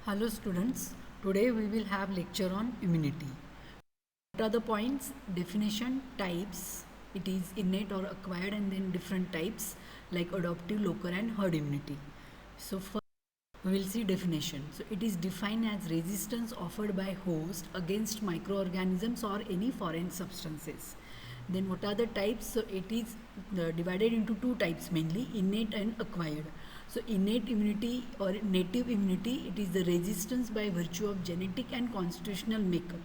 Hello students, today we will have lecture on immunity. What are the points? Definition, types, it is innate or acquired, and then different types like adaptive, local and herd immunity. So first we will see definition. So it is defined as resistance offered by host against microorganisms or any foreign substances. Then what are the types? So it is divided into two types mainly, innate and acquired. So innate immunity or native immunity, it is the resistance by virtue of genetic and constitutional makeup.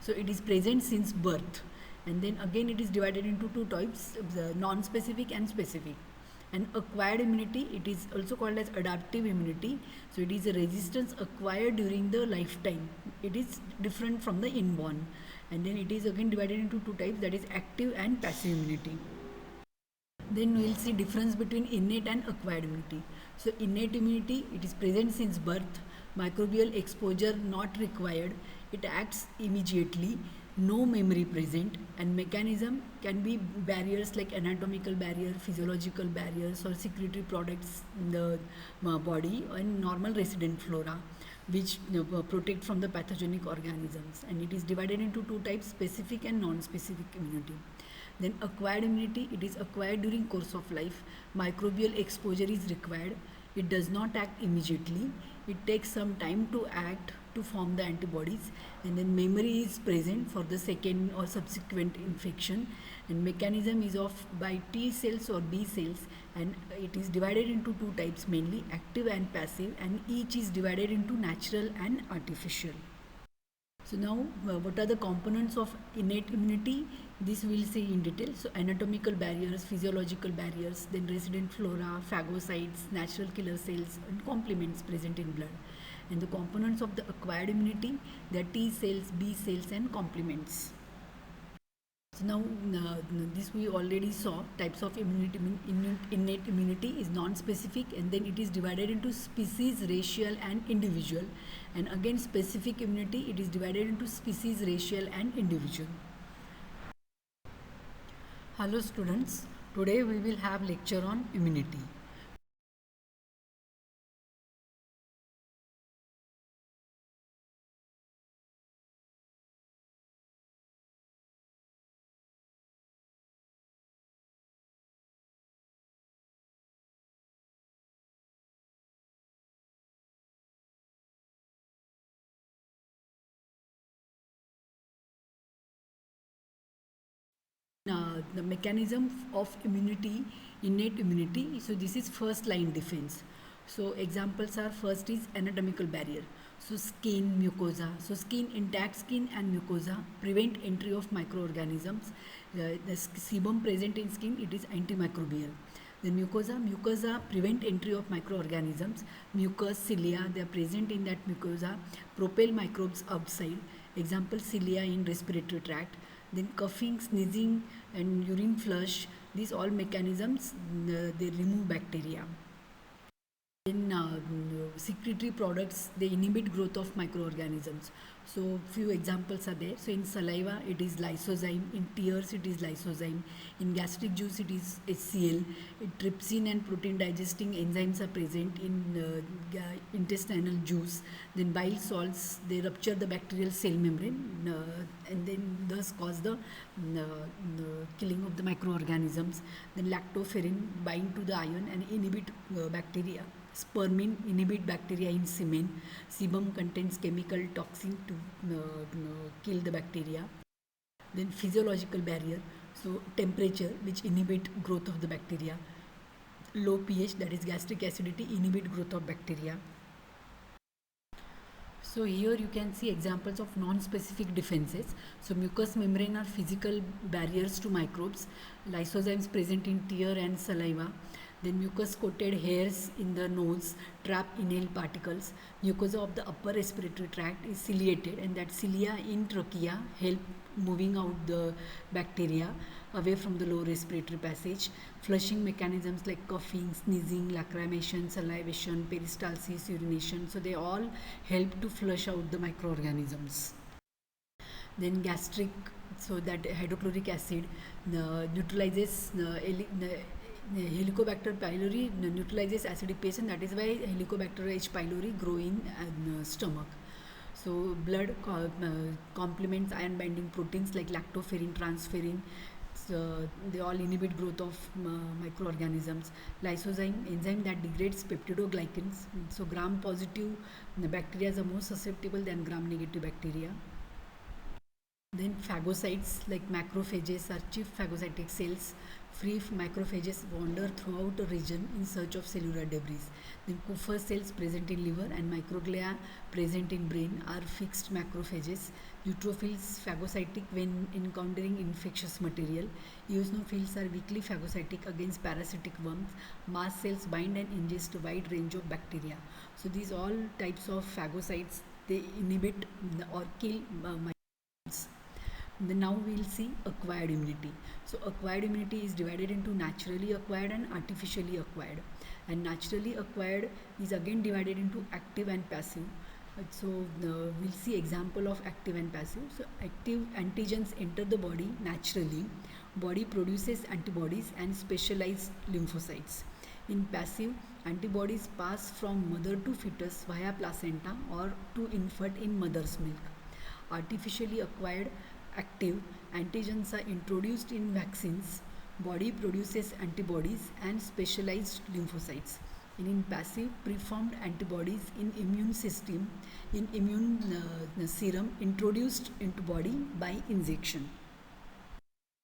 So it is present since birth. And then again it is divided into two types, the non-specific and specific. And acquired immunity, it is also called as adaptive immunity. So it is a resistance acquired during the lifetime. It is different from the inborn. And then it is again divided into two types, that is active and passive immunity. Then we will see difference between innate and acquired immunity. So innate immunity, it is present since birth, microbial exposure not required, it acts immediately, no memory present, and mechanism can be barriers like anatomical barrier, physiological barriers, or secretory products in the body and normal resident flora which protect from the pathogenic organisms. And it is divided into two types, specific and non-specific immunity. Then acquired immunity, it is acquired during course of life, microbial exposure is required, it does not act immediately, it takes some time to act to form the antibodies, and then memory is present for the second or subsequent infection, and mechanism is of by T cells or B cells, and it is divided into two types mainly, active and passive, and each is divided into natural and artificial. So now what are the components of innate immunity? This we will see in detail. So anatomical barriers, physiological barriers, then resident flora, phagocytes, natural killer cells and complements present in blood. And the components of the acquired immunity, they are T cells, B cells and complements. So now this we already saw, types of immunity. Innate immunity is non-specific, and then it is divided into species, racial and individual, and again specific immunity, it is divided into species, racial and individual. Hello students, today we will have lecture on immunity. The mechanism of immunity, innate immunity, so this is first line defense. So examples are, first is anatomical barrier, so skin, mucosa. So skin, intact skin and mucosa prevent entry of microorganisms. The sebum present in skin, it is antimicrobial. Then mucosa prevent entry of microorganisms. Mucus, cilia, they are present in that mucosa, propel microbes outside. Example, cilia in respiratory tract. Then coughing, sneezing and urine flush, these all mechanisms, they remove bacteria. Then secretory products, they inhibit growth of microorganisms. So few examples are there. So in saliva it is lysozyme, in tears it is lysozyme, in gastric juice it is HCl, trypsin and protein digesting enzymes are present in intestinal juice. Then bile salts, they rupture the bacterial cell membrane and then thus cause the killing of the microorganisms. Then lactoferrin bind to the iron and inhibit bacteria. Spermine inhibit bacteria in semen. Sebum contains chemical toxin to kill the bacteria. Then physiological barrier, so temperature which inhibit growth of the bacteria. Low pH, that is gastric acidity, inhibit growth of bacteria. So here you can see examples of non-specific defenses. So mucous membrane are physical barriers to microbes. Lysozymes present in tear and saliva. Then mucus coated hairs in the nose trap inhaled particles. Mucosa of the upper respiratory tract is ciliated, and that cilia in trachea help moving out the bacteria away from the lower respiratory passage. Flushing mechanisms like coughing, sneezing, lacrimation, salivation, peristalsis, urination, so they all help to flush out the microorganisms. Then gastric, so that hydrochloric acid neutralizes Helicobacter pylori neutralizes acidic patient. That is why Helicobacter H. pylori grow in stomach. So blood complements iron binding proteins like lactoferrin, transferrin. So they all inhibit growth of microorganisms. Lysozyme enzyme that degrades peptidoglycans. So gram positive bacteria are more susceptible than gram negative bacteria. Then phagocytes like macrophages are chief phagocytic cells. Free macrophages wander throughout a region in search of cellular debris. Then Kupffer cells present in liver and microglia present in brain are fixed macrophages. Neutrophils phagocytic when encountering infectious material. Eosinophils are weakly phagocytic against parasitic worms. Mast cells bind and ingest a wide range of bacteria. So these all types of phagocytes, they inhibit or kill microbes. Then now we will see acquired immunity. So acquired immunity is divided into naturally acquired and artificially acquired. And naturally acquired is again divided into active and passive. So we'll see example of active and passive. So active antigens enter the body naturally. Body produces antibodies and specialized lymphocytes. In passive, antibodies pass from mother to fetus via placenta or to infant in mother's milk. Artificially acquired active antigens are introduced in vaccines. Body produces antibodies and specialized lymphocytes. And in passive, preformed antibodies in immune system, in immune serum introduced into body by injection.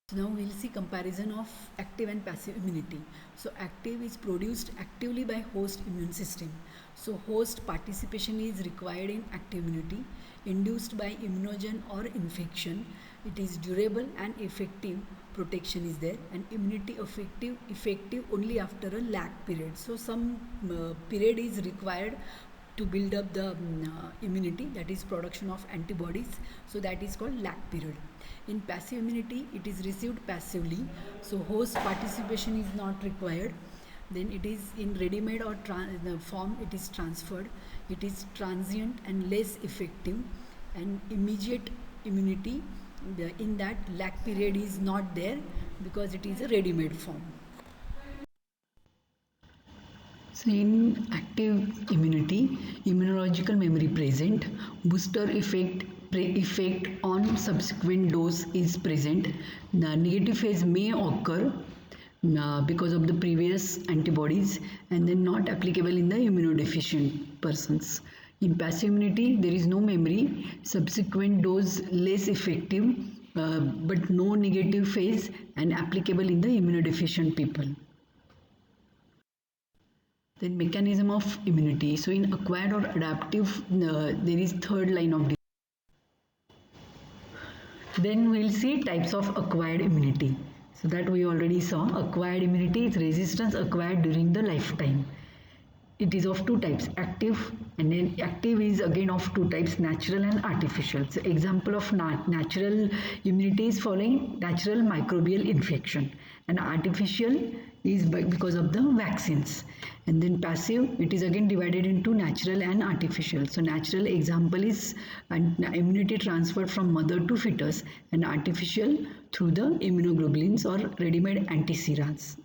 So now we'll see comparison of active and passive immunity. So active is produced actively by host immune system. So host participation is required in active immunity induced by immunogen or infection. It is durable and effective protection is there, and immunity effective only after a lag period. So some period is required to build up the immunity, that is production of antibodies. So that is called lag period. In passive immunity, it is received passively, so host participation is not required. Then it is in ready-made or form, it is transferred. It is transient and less effective, and immediate immunity in that lag period is not there because it is a ready-made form. So in active immunity, immunological memory present, booster effect on subsequent dose is present. The negative phase may occur because of the previous antibodies and then not applicable in the immunodeficient persons. In passive immunity, there is no memory, subsequent dose less effective, but no negative phase and applicable in the immunodeficient people. Then mechanism of immunity. So in acquired or adaptive, there is third line of defense. Then we'll see types of acquired immunity. So that we already saw. Acquired immunity is resistance acquired during the lifetime. It is of two types, active, and then active is again of two types, natural and artificial. So example of natural immunity is following natural microbial infection, and artificial is because of the vaccines. And then passive, it is again divided into natural and artificial. So natural example is immunity transferred from mother to fetus, and artificial through the immunoglobulins or ready-made antiserans.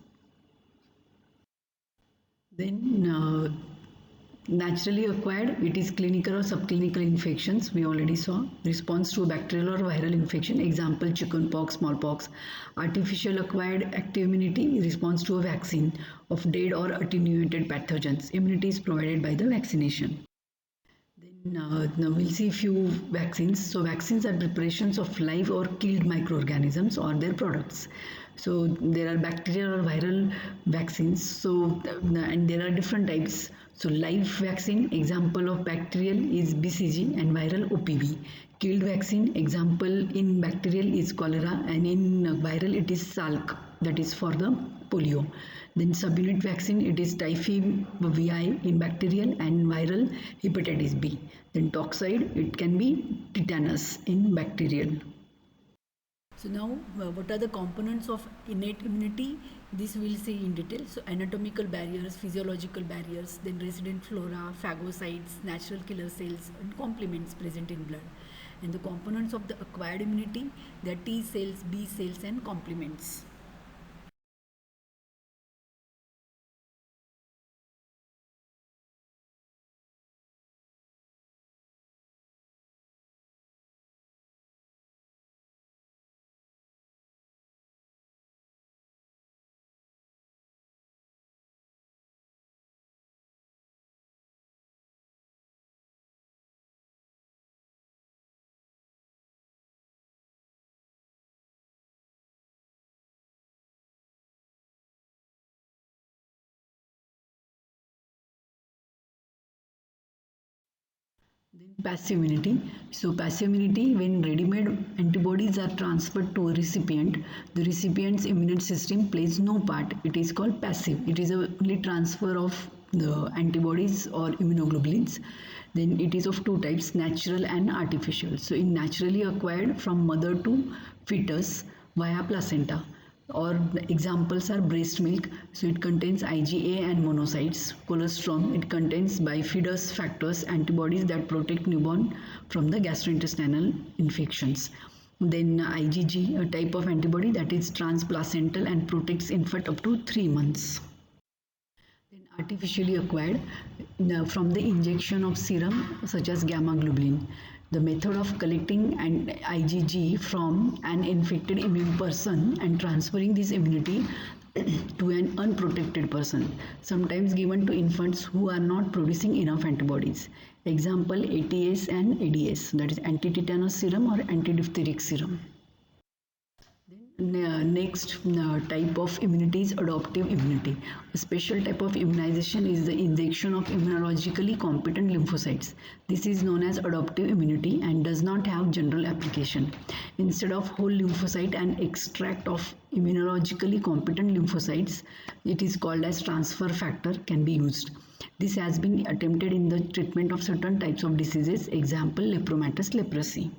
Then naturally acquired, it is clinical or subclinical infections. We already saw response to a bacterial or viral infection. Example, chickenpox, smallpox. Artificial acquired active immunity, response to a vaccine of dead or attenuated pathogens. Immunity is provided by the vaccination. Now we'll see few vaccines. So vaccines are preparations of live or killed microorganisms or their products. So there are bacterial or viral vaccines. So and there are different types. So live vaccine, example of bacterial is BCG and viral OPV. Killed vaccine, example in bacterial is cholera, and in viral it is Salk, that is for the polio. Then subunit vaccine, it is typhi VI in bacterial, and viral hepatitis B. Then toxoid, it can be tetanus in bacterial. So now what are the components of innate immunity? This we'll see in detail. So anatomical barriers, physiological barriers, then resident flora, phagocytes, natural killer cells, and complements present in blood. And the components of the acquired immunity, they are T cells, B cells, and complements. Passive immunity. So, passive immunity, when ready-made antibodies are transferred to a recipient, the recipient's immune system plays no part. It is called passive. It is a only transfer of the antibodies or immunoglobulins. Then it is of two types, natural and artificial. So, in naturally acquired from mother to fetus via placenta, or the examples are breast milk, so it contains IgA and monocytes. Colostrum, it contains bifidus factors, antibodies that protect newborn from the gastrointestinal infections. Then IgG, a type of antibody that is transplacental and protects infant up to 3 months. Then artificially acquired from the injection of serum such as gamma globulin. The method of collecting an IgG from an infected immune person and transferring this immunity to an unprotected person, sometimes given to infants who are not producing enough antibodies. Example, ATS and ADS, that is anti-tetanus serum or anti-diphtheric serum. Next type of immunity is adoptive immunity. A special type of immunization is the injection of immunologically competent lymphocytes. This is known as adoptive immunity and does not have general application. Instead of whole lymphocyte, an extract of immunologically competent lymphocytes, it is called as transfer factor, can be used. This has been attempted in the treatment of certain types of diseases, example lepromatous leprosy.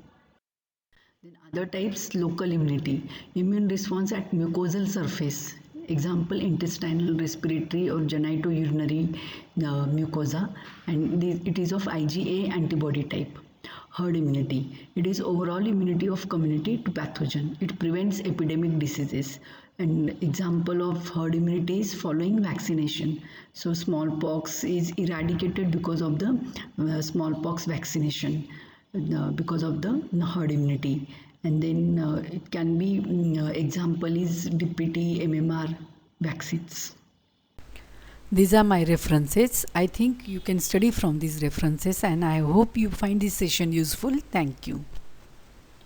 Then other types, local immunity, immune response at mucosal surface. Example, intestinal, respiratory or genitourinary mucosa, and it is of IgA antibody type. Herd immunity, it is overall immunity of community to pathogen. It prevents epidemic diseases. An example of herd immunity is following vaccination. So smallpox is eradicated because of the smallpox vaccination, because of the herd immunity. And then it can be example is DPT, MMR vaccines. These are my references. I think you can study from these references, and I hope you find this session useful. Thank you.